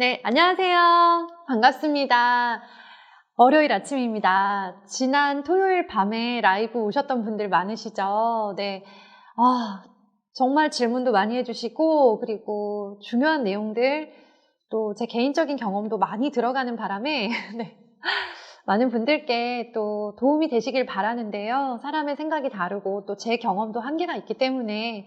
네, 안녕하세요. 반갑습니다. 월요일 아침입니다. 지난 토요일 밤에 라이브 오셨던 분들 많으시죠? 네. 정말 질문도 많이 해주시고, 그리고 중요한 내용들, 또 제 개인적인 경험도 많이 들어가는 바람에, 네. 많은 분들께 또 도움이 되시길 바라는데요. 사람의 생각이 다르고 또 제 경험도 한계가 있기 때문에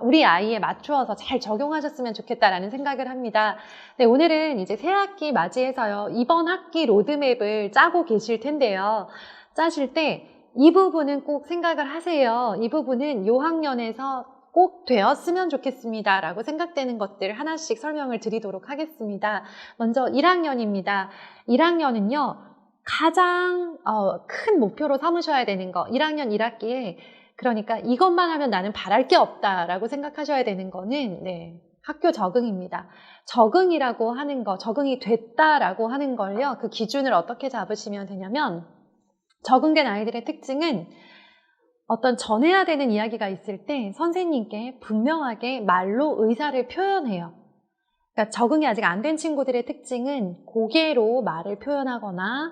우리 아이에 맞추어서 잘 적용하셨으면 좋겠다라는 생각을 합니다. 네, 오늘은 이제 새 학기 맞이해서요. 이번 학기 로드맵을 짜고 계실 텐데요. 짜실 때 이 부분은 꼭 생각을 하세요. 이 부분은 요 학년에서 꼭 되었으면 좋겠습니다. 라고 생각되는 것들 하나씩 설명을 드리도록 하겠습니다. 먼저 1학년입니다. 1학년은요, 가장 큰 목표로 삼으셔야 되는 거, 1학년 1학기에 그러니까 이것만 하면 나는 바랄 게 없다라고 생각하셔야 되는 거는 학교 적응입니다. 적응이라고 하는 거, 적응이 됐다라고 하는 걸요, 그 기준을 어떻게 잡으시면 되냐면, 적응된 아이들의 특징은 어떤 전해야 되는 이야기가 있을 때 선생님께 분명하게 말로 의사를 표현해요. 그러니까 적응이 아직 안 된 친구들의 특징은 고개로 말을 표현하거나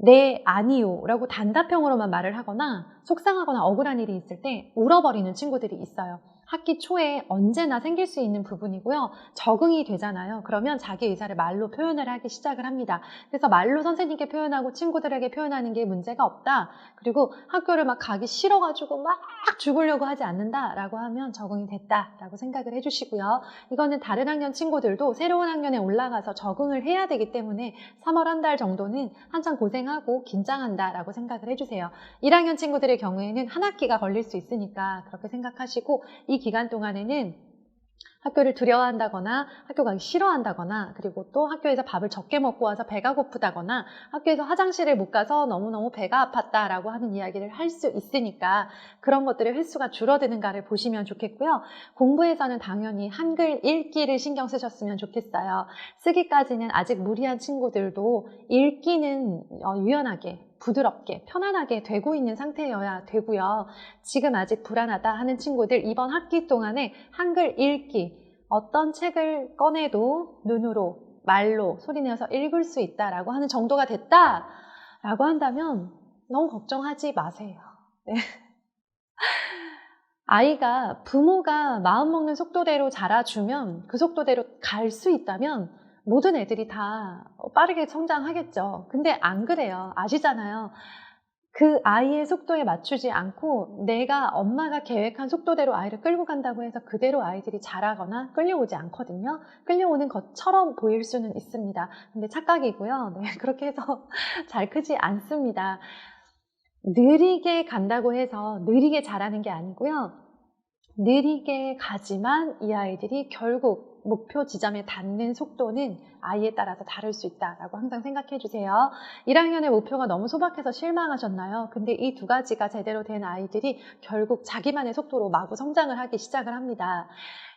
네, 아니요 라고 단답형으로만 말을 하거나 속상하거나 억울한 일이 있을 때 울어버리는 친구들이 있어요. 학기 초에 언제나 생길 수 있는 부분이고요. 적응이 되잖아요. 그러면 자기 의사를 말로 표현을 하기 시작을 합니다. 그래서 말로 선생님께 표현하고 친구들에게 표현하는 게 문제가 없다. 그리고 학교를 막 가기 싫어가지고 막 죽으려고 하지 않는다라고 하면 적응이 됐다라고 생각을 해주시고요. 이거는 다른 학년 친구들도 새로운 학년에 올라가서 적응을 해야 되기 때문에 3월 한 달 정도는 한창 고생하고 긴장한다라고 생각을 해주세요. 1학년 친구들의 경우에는 한 학기가 걸릴 수 있으니까 그렇게 생각하시고, 이 기간 동안에는 학교를 두려워한다거나 학교 가기 싫어한다거나, 그리고 또 학교에서 밥을 적게 먹고 와서 배가 고프다거나 학교에서 화장실을 못 가서 너무너무 배가 아팠다라고 하는 이야기를 할 수 있으니까 그런 것들의 횟수가 줄어드는가를 보시면 좋겠고요. 공부에서는 당연히 한글 읽기를 신경 쓰셨으면 좋겠어요. 쓰기까지는 아직 무리한 친구들도 읽기는 유연하게, 부드럽게, 편안하게 되고 있는 상태여야 되고요. 지금 아직 불안하다 하는 친구들, 이번 학기 동안에 한글 읽기, 어떤 책을 꺼내도 눈으로, 말로 소리내서 읽을 수 있다라고 하는 정도가 됐다라고 한다면 너무 걱정하지 마세요. 네. 아이가 부모가 마음먹는 속도대로 자라주면, 그 속도대로 갈 수 있다면 모든 애들이 다 빠르게 성장하겠죠. 근데 안 그래요. 아시잖아요. 그 아이의 속도에 맞추지 않고 내가 엄마가 계획한 속도대로 아이를 끌고 간다고 해서 그대로 아이들이 자라거나 끌려오지 않거든요. 끌려오는 것처럼 보일 수는 있습니다. 근데 착각이고요. 네, 그렇게 해서 잘 크지 않습니다. 느리게 간다고 해서 느리게 자라는 게 아니고요. 느리게 가지만 이 아이들이 결국 목표 지점에 닿는 속도는 아이에 따라서 다를 수 있다라고 항상 생각해 주세요. 1학년의 목표가 너무 소박해서 실망하셨나요? 근데 이 두 가지가 제대로 된 아이들이 결국 자기만의 속도로 마구 성장을 하기 시작을 합니다.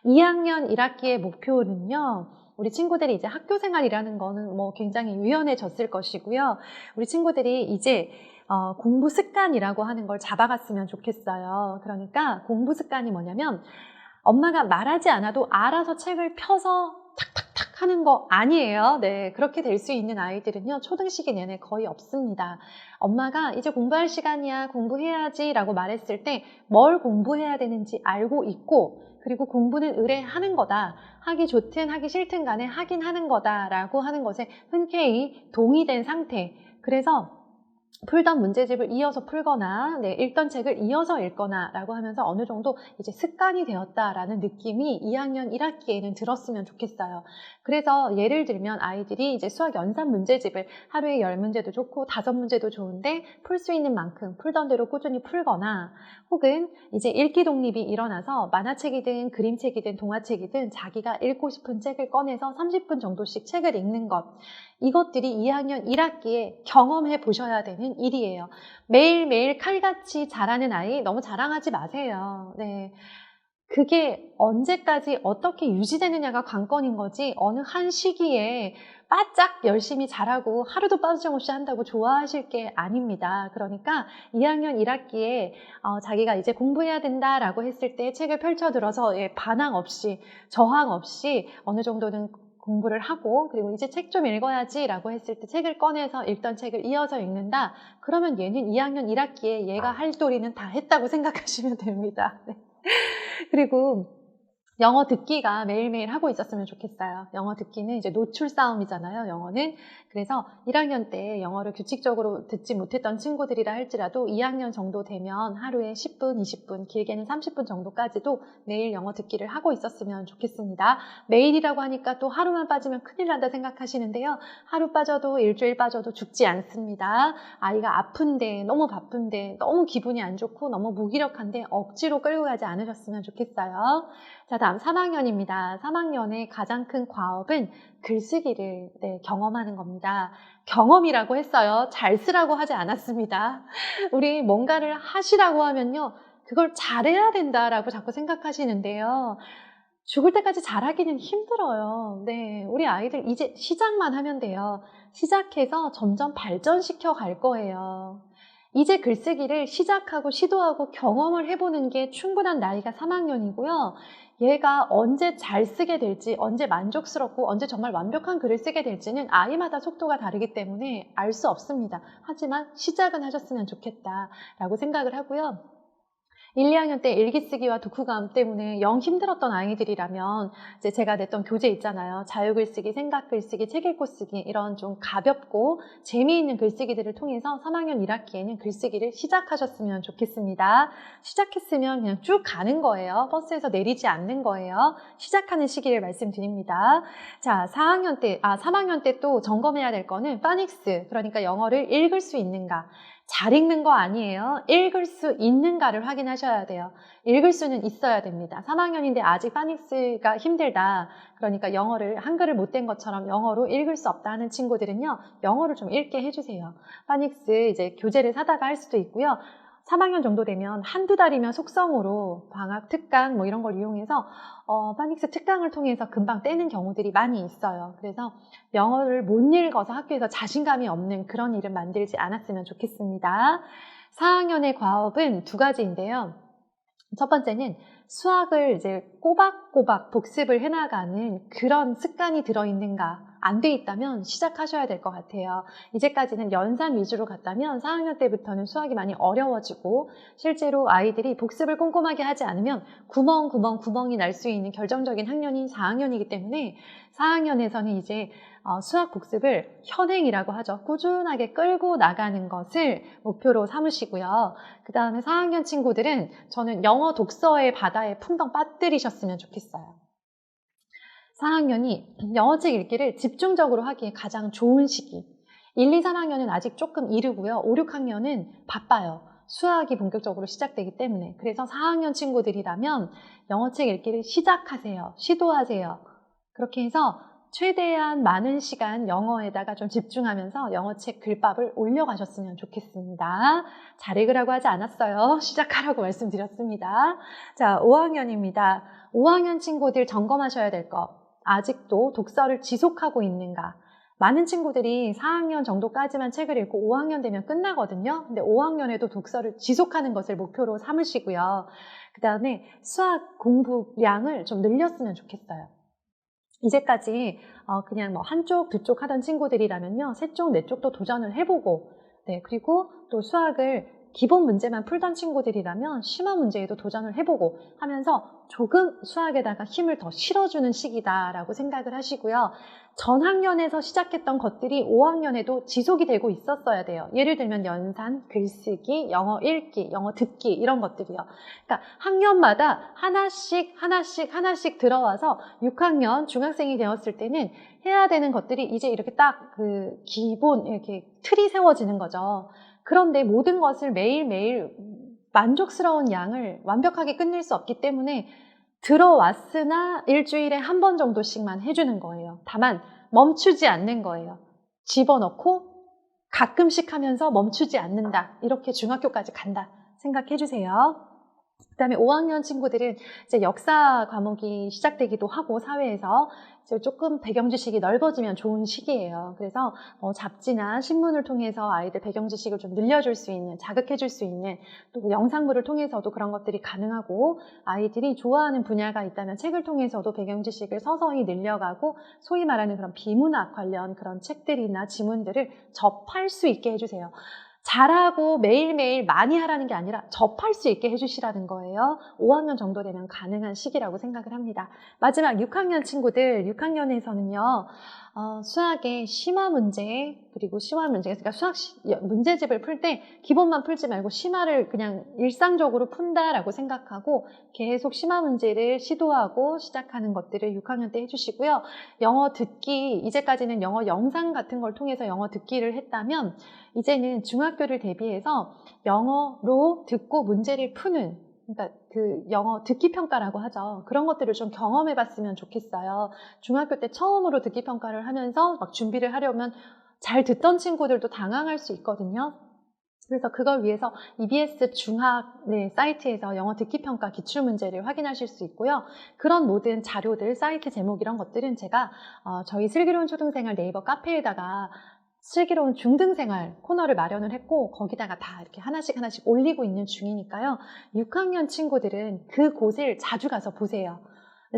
2학년 1학기의 목표는요, 우리 친구들이 이제 학교 생활이라는 거는 굉장히 유연해졌을 것이고요. 우리 친구들이 이제 공부 습관이라고 하는 걸 잡아갔으면 좋겠어요. 그러니까 공부 습관이 뭐냐면, 엄마가 말하지 않아도 알아서 책을 펴서 탁탁탁 하는 거 아니에요. 네, 그렇게 될 수 있는 아이들은요, 초등시기 내내 거의 없습니다. 엄마가 이제 공부할 시간이야, 공부해야지 라고 말했을 때 뭘 공부해야 되는지 알고 있고, 그리고 공부는 의뢰하는 거다, 하기 좋든 하기 싫든 간에 하긴 하는 거다 라고 하는 것에 흔쾌히 동의된 상태. 그래서 풀던 문제집을 이어서 풀거나 읽던 책을 이어서 읽거나 라고 하면서 어느 정도 이제 습관이 되었다라는 느낌이 2학년 1학기에는 들었으면 좋겠어요. 그래서 예를 들면 아이들이 이제 수학 연산 문제집을 하루에 10문제도 좋고 5문제도 좋은데 풀 수 있는 만큼 풀던 대로 꾸준히 풀거나, 혹은 이제 읽기 독립이 일어나서 만화책이든 그림책이든 동화책이든 자기가 읽고 싶은 책을 꺼내서 30분 정도씩 책을 읽는 것, 이것들이 2학년 1학기에 경험해 보셔야 되는 일이에요. 매일매일 칼같이 자라는 아이 너무 자랑하지 마세요. 네. 그게 언제까지 어떻게 유지되느냐가 관건인 거지, 어느 한 시기에 바짝 열심히 잘하고 하루도 빠짐없이 한다고 좋아하실 게 아닙니다. 그러니까 2학년 1학기에 자기가 이제 공부해야 된다라고 했을 때 책을 펼쳐들어서 반항 없이, 저항 없이 어느 정도는 공부를 하고, 그리고 이제 책 좀 읽어야지 라고 했을 때 책을 꺼내서 읽던 책을 이어서 읽는다. 그러면 얘는 2학년 1학기에 얘가 할 도리는 다 했다고 생각하시면 됩니다. 네. 그리고 영어 듣기가 매일매일 하고 있었으면 좋겠어요. 영어 듣기는 이제 노출 싸움이잖아요, 영어는. 그래서 1학년 때 영어를 규칙적으로 듣지 못했던 친구들이라 할지라도 2학년 정도 되면 하루에 10분, 20분, 길게는 30분 정도까지도 매일 영어 듣기를 하고 있었으면 좋겠습니다. 매일이라고 하니까 또 하루만 빠지면 큰일 난다 생각하시는데요. 하루 빠져도 일주일 빠져도 죽지 않습니다. 아이가 아픈데, 너무 바쁜데, 너무 기분이 안 좋고 너무 무기력한데 억지로 끌고 가지 않으셨으면 좋겠어요. 자, 다음 3학년입니다. 3학년의 가장 큰 과업은 글쓰기를 경험하는 겁니다. 경험이라고 했어요. 잘 쓰라고 하지 않았습니다. 우리 뭔가를 하시라고 하면요, 그걸 잘해야 된다라고 자꾸 생각하시는데요. 죽을 때까지 잘하기는 힘들어요. 네, 우리 아이들 이제 시작만 하면 돼요. 시작해서 점점 발전시켜 갈 거예요. 이제 글쓰기를 시작하고 시도하고 경험을 해보는 게 충분한 나이가 3학년이고요. 얘가 언제 잘 쓰게 될지, 언제 만족스럽고 언제 정말 완벽한 글을 쓰게 될지는 아이마다 속도가 다르기 때문에 알 수 없습니다. 하지만 시작은 하셨으면 좋겠다라고 생각을 하고요. 1, 2학년 때 일기쓰기와 독후감 때문에 영 힘들었던 아이들이라면 이제 제가 냈던 교재 있잖아요. 자유글쓰기, 생각글쓰기, 책 읽고 쓰기, 이런 좀 가볍고 재미있는 글쓰기들을 통해서 3학년 1학기에는 글쓰기를 시작하셨으면 좋겠습니다. 시작했으면 그냥 쭉 가는 거예요. 버스에서 내리지 않는 거예요. 시작하는 시기를 말씀드립니다. 자, 3학년 때 또 점검해야 될 거는 파닉스, 그러니까 영어를 읽을 수 있는가. 잘 읽는 거 아니에요. 읽을 수 있는가를 확인하셔야 돼요. 읽을 수는 있어야 됩니다. 3학년인데 아직 파닉스가 힘들다. 그러니까 영어를, 한글을 못된 것처럼 영어로 읽을 수 없다 하는 친구들은요, 영어를 좀 읽게 해주세요. 파닉스 이제 교재를 사다가 할 수도 있고요. 3학년 정도 되면 한두 달이면 속성으로 방학 특강 뭐 이런 걸 이용해서 파닉스 특강을 통해서 금방 떼는 경우들이 많이 있어요. 그래서 영어를 못 읽어서 학교에서 자신감이 없는 그런 일을 만들지 않았으면 좋겠습니다. 4학년의 과업은 두 가지인데요. 첫 번째는 수학을 이제 꼬박꼬박 복습을 해나가는 그런 습관이 들어있는가, 안 돼 있다면 시작하셔야 될 것 같아요. 이제까지는 연산 위주로 갔다면 4학년 때부터는 수학이 많이 어려워지고, 실제로 아이들이 복습을 꼼꼼하게 하지 않으면 구멍이 날 수 있는 결정적인 학년이 4학년이기 때문에 4학년에서는 이제 수학 복습을 현행이라고 하죠. 꾸준하게 끌고 나가는 것을 목표로 삼으시고요. 그 다음에 4학년 친구들은 저는 영어 독서의 바다에 풍덩 빠뜨리셨으면 좋겠어요. 4학년이 영어책 읽기를 집중적으로 하기에 가장 좋은 시기. 1, 2, 3학년은 아직 조금 이르고요. 5, 6학년은 바빠요. 수학이 본격적으로 시작되기 때문에. 그래서 4학년 친구들이라면 영어책 읽기를 시작하세요. 시도하세요. 그렇게 해서 최대한 많은 시간 영어에다가 좀 집중하면서 영어책 글밥을 올려가셨으면 좋겠습니다. 잘 읽으라고 하지 않았어요. 시작하라고 말씀드렸습니다. 자, 5학년입니다. 5학년 친구들 점검하셔야 될 거. 아직도 독서를 지속하고 있는가. 많은 친구들이 4학년 정도까지만 책을 읽고 5학년 되면 끝나거든요. 근데 5학년에도 독서를 지속하는 것을 목표로 삼으시고요. 그 다음에 수학 공부량을 좀 늘렸으면 좋겠어요. 이제까지 그냥 뭐 한쪽, 두쪽 하던 친구들이라면요, 세 쪽, 네 쪽도 도전을 해보고, 네, 그리고 또 수학을 기본 문제만 풀던 친구들이라면 심화 문제에도 도전을 해보고 하면서 조금 수학에다가 힘을 더 실어주는 시기다라고 생각을 하시고요. 전 학년에서 시작했던 것들이 5학년에도 지속이 되고 있었어야 돼요. 예를 들면 연산, 글쓰기, 영어 읽기, 영어 듣기 이런 것들이요. 그러니까 학년마다 하나씩 들어와서 6학년 중학생이 되었을 때는 해야 되는 것들이 이제 이렇게 딱 그 기본 이렇게 틀이 세워지는 거죠. 그런데 모든 것을 매일매일 만족스러운 양을 완벽하게 끝낼 수 없기 때문에 들어왔으나 일주일에 한 번 정도씩만 해주는 거예요. 다만 멈추지 않는 거예요. 집어넣고 가끔씩 하면서 멈추지 않는다. 이렇게 중학교까지 간다 생각해 주세요. 그다음에 5학년 친구들은 이제 역사 과목이 시작되기도 하고 사회에서 이제 조금 배경 지식이 넓어지면 좋은 시기예요. 그래서 잡지나 신문을 통해서 아이들 배경 지식을 좀 늘려줄 수 있는, 자극해줄 수 있는 또 영상물을 통해서도 그런 것들이 가능하고 아이들이 좋아하는 분야가 있다면 책을 통해서도 배경 지식을 서서히 늘려가고 소위 말하는 그런 비문학 관련 그런 책들이나 지문들을 접할 수 있게 해주세요. 잘하고 매일매일 많이 하라는 게 아니라 접할 수 있게 해주시라는 거예요. 5학년 정도 되면 가능한 시기라고 생각을 합니다. 마지막 6학년 친구들, 6학년에서는요. 수학의 심화 문제, 그리고 심화 문제, 그러니까 수학 문제집을 풀 때 기본만 풀지 말고 심화를 그냥 일상적으로 푼다라고 생각하고 계속 심화 문제를 시도하고 시작하는 것들을 6학년 때 해주시고요. 영어 듣기, 이제까지는 영어 영상 같은 걸 통해서 영어 듣기를 했다면 이제는 중학교를 대비해서 영어로 듣고 문제를 푸는, 그러니까 그 영어 듣기 평가라고 하죠. 그런 것들을 좀 경험해 봤으면 좋겠어요. 중학교 때 처음으로 듣기 평가를 하면서 막 준비를 하려면 잘 듣던 친구들도 당황할 수 있거든요. 그래서 그걸 위해서 EBS 중학 사이트에서 영어 듣기 평가 기출 문제를 확인하실 수 있고요. 그런 모든 자료들, 사이트 제목 이런 것들은 제가 저희 슬기로운 초등생활 네이버 카페에다가 슬기로운 중등생활 코너를 마련을 했고 거기다가 다 이렇게 하나씩 올리고 있는 중이니까요. 6학년 친구들은 그곳을 자주 가서 보세요.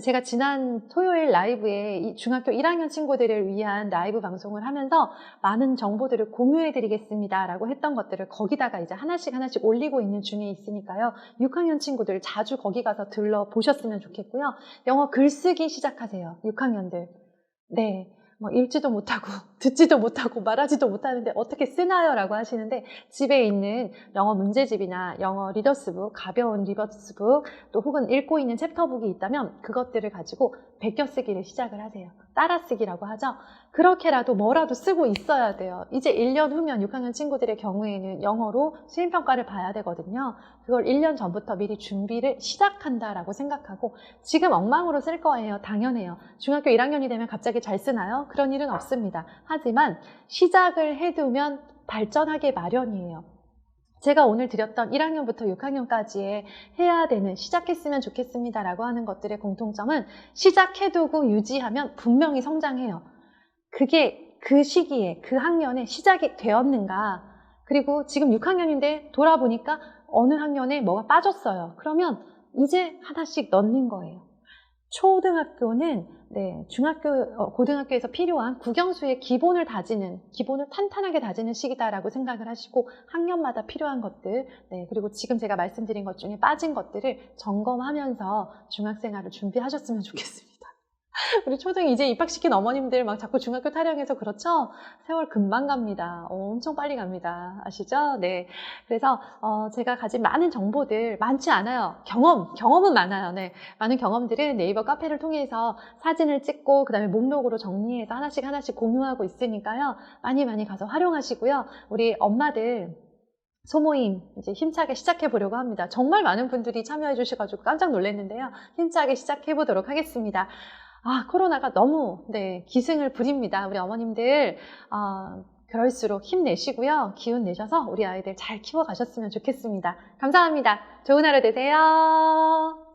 제가 지난 토요일 라이브에 이 중학교 1학년 친구들을 위한 라이브 방송을 하면서 많은 정보들을 공유해 드리겠습니다 라고 했던 것들을 거기다가 이제 하나씩 올리고 있는 중에 있으니까요. 6학년 친구들 자주 거기 가서 들러보셨으면 좋겠고요. 영어 글쓰기 시작하세요. 6학년들. 네. 읽지도 못하고 듣지도 못하고 말하지도 못하는데 어떻게 쓰나요? 라고 하시는데 집에 있는 영어 문제집이나 영어 리더스북, 가벼운 리더스북 또 혹은 읽고 있는 챕터북이 있다면 그것들을 가지고 베껴쓰기를 시작을 하세요. 따라쓰기라고 하죠. 그렇게라도 뭐라도 쓰고 있어야 돼요. 이제 1년 후면 6학년 친구들의 경우에는 영어로 수행평가를 봐야 되거든요. 그걸 1년 전부터 미리 준비를 시작한다라고 생각하고 지금 엉망으로 쓸 거예요. 당연해요. 중학교 1학년이 되면 갑자기 잘 쓰나요? 그런 일은 없습니다. 하지만 시작을 해두면 발전하게 마련이에요. 제가 오늘 드렸던 1학년부터 6학년까지의 해야 되는 시작했으면 좋겠습니다 라고 하는 것들의 공통점은 시작해두고 유지하면 분명히 성장해요. 그게 그 시기에 그 학년에 시작이 되었는가, 그리고 지금 6학년인데 돌아보니까 어느 학년에 뭐가 빠졌어요. 그러면 이제 하나씩 넣는 거예요. 초등학교는 중학교, 고등학교에서 필요한 국영수의 기본을 다지는, 기본을 탄탄하게 다지는 시기다라고 생각을 하시고 학년마다 필요한 것들, 그리고 지금 제가 말씀드린 것 중에 빠진 것들을 점검하면서 중학생활을 준비하셨으면 좋겠습니다. 우리 초등 이제 입학시킨 어머님들 막 자꾸 중학교 타령해서 그렇죠? 세월 금방 갑니다. 엄청 빨리 갑니다. 아시죠? 네. 그래서 제가 가진 많은 정보들 많지 않아요. 경험은 많아요. 네. 많은 경험들은 네이버 카페를 통해서 사진을 찍고 그다음에 목록으로 정리해서 하나씩 공유하고 있으니까요. 많이 가서 활용하시고요. 우리 엄마들 소모임 이제 힘차게 시작해 보려고 합니다. 정말 많은 분들이 참여해 주셔가지고 깜짝 놀랐는데요. 힘차게 시작해 보도록 하겠습니다. 코로나가 너무 기승을 부립니다. 우리 어머님들 그럴수록 힘내시고요. 기운 내셔서 우리 아이들 잘 키워가셨으면 좋겠습니다. 감사합니다. 좋은 하루 되세요.